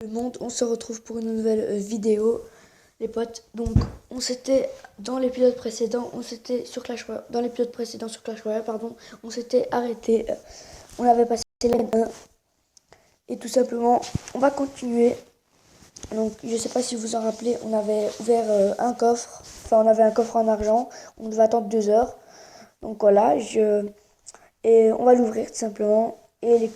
Le monde, on se retrouve pour une nouvelle vidéo, les potes. Donc, on s'était dans l'épisode précédent, on s'était sur Clash Royale, dans l'épisode précédent sur Clash Royale, pardon, on s'était arrêté. On avait passé l'arène 1 et tout simplement, on va continuer. Donc, je sais pas si vous en rappelez, on avait ouvert un coffre, enfin, on avait un coffre en argent. On devait attendre 2 heures. Donc voilà, et on va l'ouvrir tout simplement. Et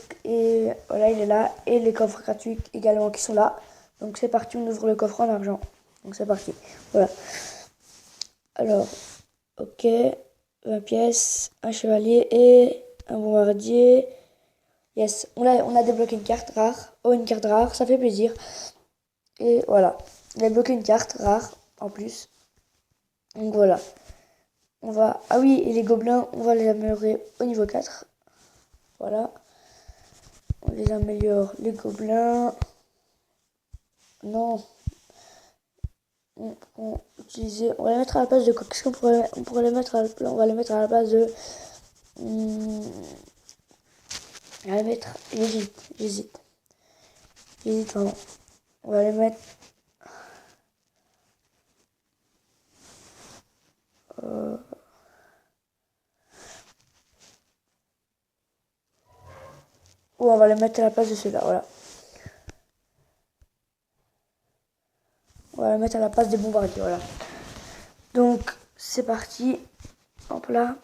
voilà, il est là. Et les coffres gratuits également qui sont là. Donc c'est parti, on ouvre le coffre en argent. Donc c'est parti. Voilà. Alors, ok. 20 pièces, un chevalier et un bombardier. Yes, on a débloqué une carte rare. Oh, une carte rare, ça fait plaisir. Et voilà. On a débloqué une carte rare en plus. Donc voilà. On va... Ah oui, et les gobelins, on va les améliorer au niveau 4. Voilà. On les améliore, les gobelins. Non. On va les mettre à la place de quoi? Qu'est-ce on pourrait les mettre on va les mettre à la place de... on va les mettre... J'hésite vraiment. On va les mettre... Ou on va les mettre à la place de ceux-là, voilà. On va les mettre à la place des bombardiers, voilà. Donc, c'est parti. Hop là.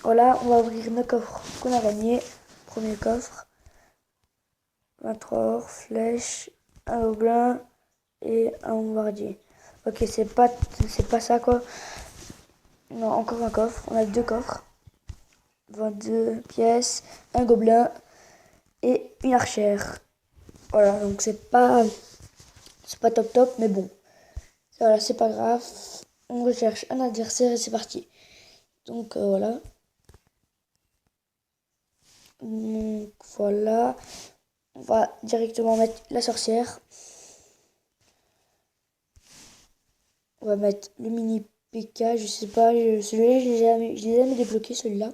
Voilà, on va ouvrir nos coffres qu'on a gagnés. Premier coffre. 23 or, flèche, un gobelin et un bombardier. Ok, c'est pas ça quoi. Non, encore un coffre. On a 2 coffres. 22 pièces, un gobelin et une archère. Voilà, donc c'est pas top, mais bon. Voilà, c'est pas grave. On recherche un adversaire et c'est parti. Donc voilà. Donc voilà. On va directement mettre la sorcière. On va mettre le mini PK, je sais pas, celui-là je l'ai jamais débloqué celui-là.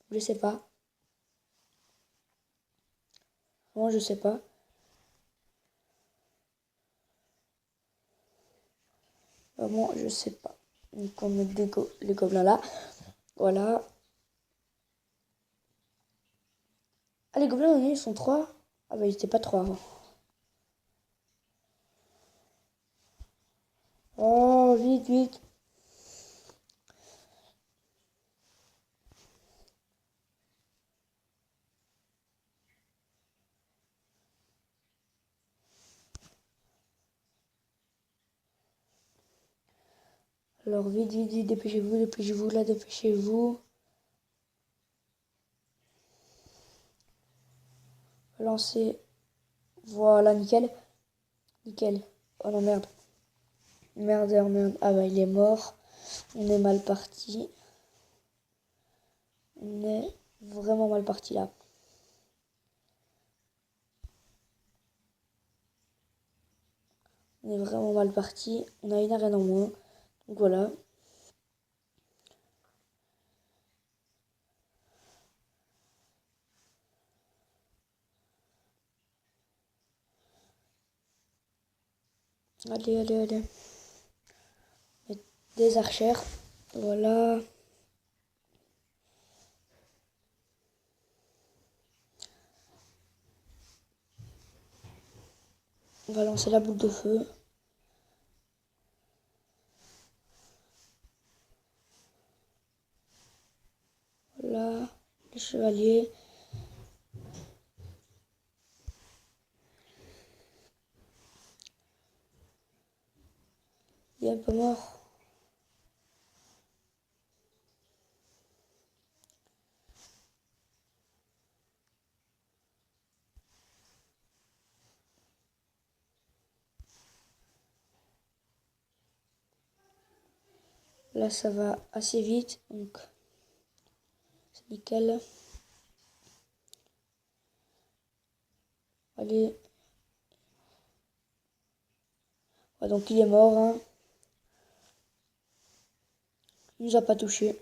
Je sais pas. Moi je sais pas. Vraiment je sais pas. Donc on met les gobelins là. Voilà. Ah les gobelins ils sont 3. Ah bah ils étaient pas 3 avant. Oh vite vite. Alors vite, dépêchez-vous là, dépêchez-vous. Lancez. Voilà, nickel. Nickel. Oh non, merde. Merde. Ah bah il est mort. On est mal parti. On est vraiment mal parti là. On est vraiment mal parti. On a une arène en moins. Donc voilà. Allez. Des archères. Voilà. On va lancer la boule de feu. Voilà. Le chevalier. Il est un peu mort. Là, ça va assez vite. Donc, c'est nickel. Allez. Ouais, donc, il est mort. Hein. Il nous a pas touché.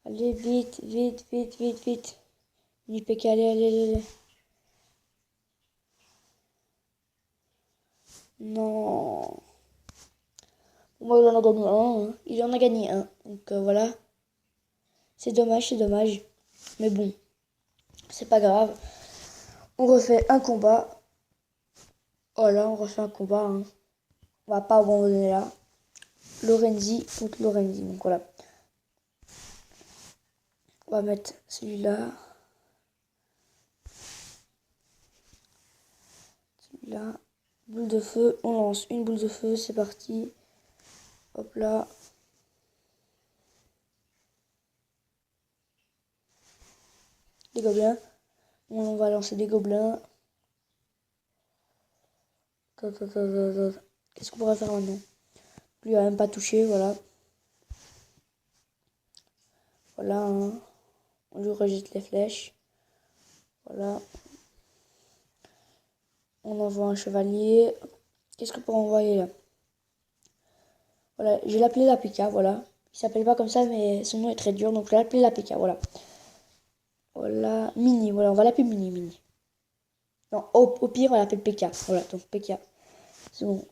Allez, vite. Mini PK, allez, allez, allez. Non. Moi, il en a gagné un. Hein. Il en a gagné un. Donc voilà. C'est dommage, c'est dommage. Mais bon, c'est pas grave. On refait un combat. Voilà, on refait un combat. Hein. On va pas abandonner là. Lorenzi contre Lorenzi. Donc voilà. On va mettre celui-là. Celui-là. Boule de feu. On lance une boule de feu. C'est parti. Hop là. Des gobelins. On va lancer des gobelins. Qu'est-ce qu'on pourrait faire maintenant? Lui il a même pas touché, voilà. Voilà, hein. On lui rejette les flèches. Voilà. On envoie un chevalier. Qu'est-ce qu'on pourrait envoyer là? Voilà, je vais l'appeler la Pika, voilà. Il s'appelle pas comme ça, mais son nom est très dur, donc je vais l'appeler la Pika, voilà. Voilà, Mini, voilà, on va l'appeler Mini, Mini. Non, au pire, on l'appelle Pika, voilà, donc Pika. C'est bon.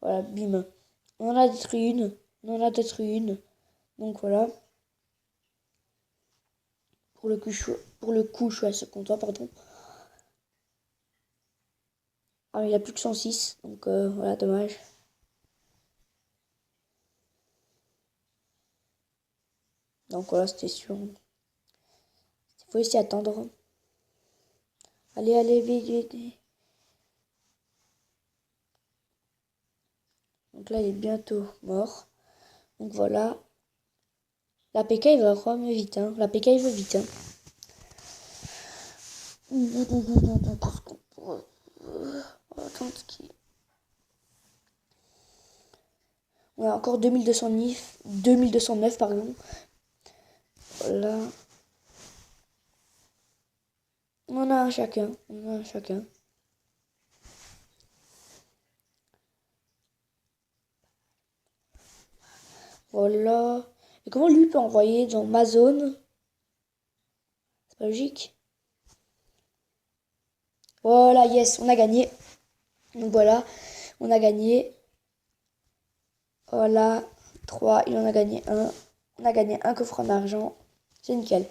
Voilà, bim. On en a détruit une. On en a détruit une. Donc voilà. Pour le coup, je suis assez content, pardon. Ah, il a plus que 106, donc voilà, dommage. Donc voilà, c'était sûr. Il faut essayer attendre. Allez, allez, vite, vite. Donc là, il est bientôt mort. Donc voilà. La PK, il va vraiment vite. Hein. La PK, il va vite. Hein. On a encore 2209, pardon. Voilà. On en a un chacun. On en a un chacun. Voilà. Et comment lui peut envoyer dans ma zone? C'est pas logique. Voilà, yes, on a gagné. Donc voilà, on a gagné. Voilà, 3, il en a gagné un. On a gagné un coffre en argent. C'est nickel.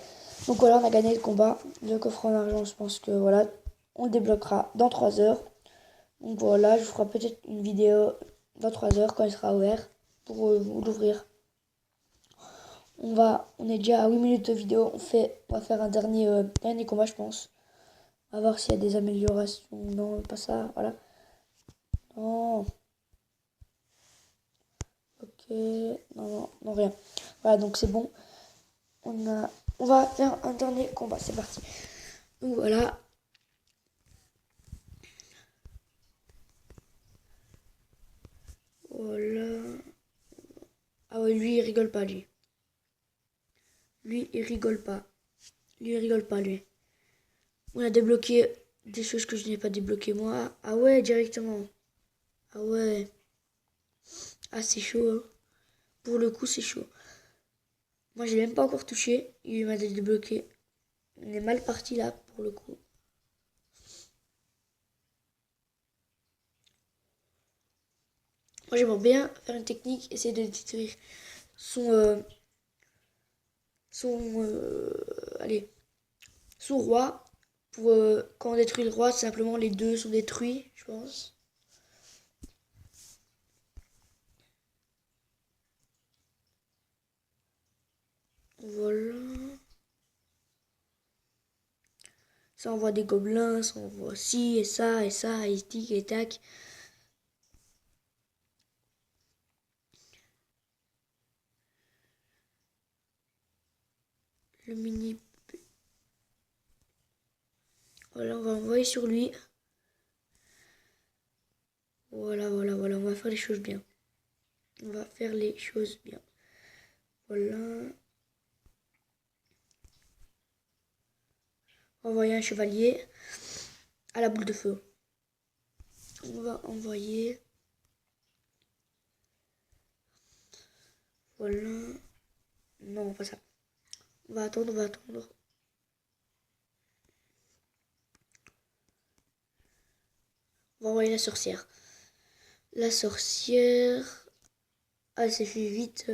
Donc voilà, on a gagné le combat. Le coffre en argent, je pense que voilà, on le débloquera dans 3 heures. Donc voilà, je vous ferai peut-être une vidéo dans 3 heures quand il sera ouvert pour vous l'ouvrir. On est déjà à 8 minutes de vidéo. On va faire un dernier combat, je pense. On va voir s'il y a des améliorations. Non, pas ça, voilà. Non. Ok, non, rien. Voilà, donc c'est bon. On va faire un dernier combat, c'est parti. Donc voilà. Voilà. Ah ouais, lui, il rigole pas, lui. Lui, il rigole pas. Lui, il rigole pas, lui. On a débloqué des choses que je n'ai pas débloquées, moi. Ah ouais, directement. Ah ouais. Ah, c'est chaud, hein. Pour le coup, c'est chaud. Moi, j'ai même pas encore touché. Il m'a débloqué. On est mal parti, là, pour le coup. Moi, j'aimerais bien faire une technique, essayer de détruire son... allez, son roi. Pour quand on détruit le roi, simplement les deux sont détruits, je pense. Voilà. Ça envoie des gobelins, ça envoie ci et ça, et tic et tac. Le mini. Voilà, on va envoyer sur lui. Voilà, on va faire les choses bien. On va faire les choses bien. Voilà. On va envoyer un chevalier à la boule de feu. On va envoyer Voilà. Non, pas ça. On va attendre, on va attendre. On va envoyer la sorcière. La sorcière... Ah, elle s'est fait vite,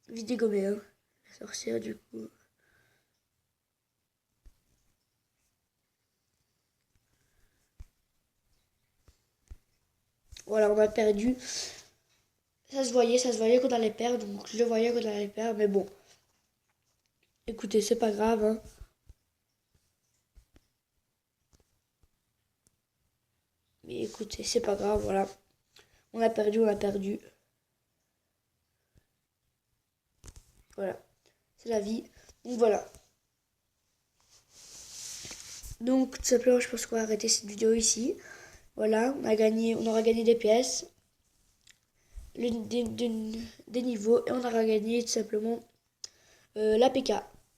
vite dégommer, hein. La sorcière, du coup... Voilà, on a perdu. Ça se voyait qu'on allait perdre. Donc je le voyais qu'on allait perdre. Mais bon, écoutez, c'est pas grave, hein. Mais écoutez, c'est pas grave, voilà. On a perdu, on a perdu. Voilà, c'est la vie. Donc voilà. Donc tout simplement, je pense qu'on va arrêter cette vidéo ici. Voilà, on aura gagné des pièces, des niveaux, et on aura gagné tout simplement l'APK.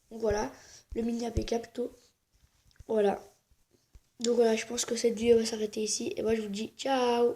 Donc voilà, le mini APK plutôt. Voilà. Donc voilà, je pense que cette vidéo va s'arrêter ici. Et moi je vous dis ciao.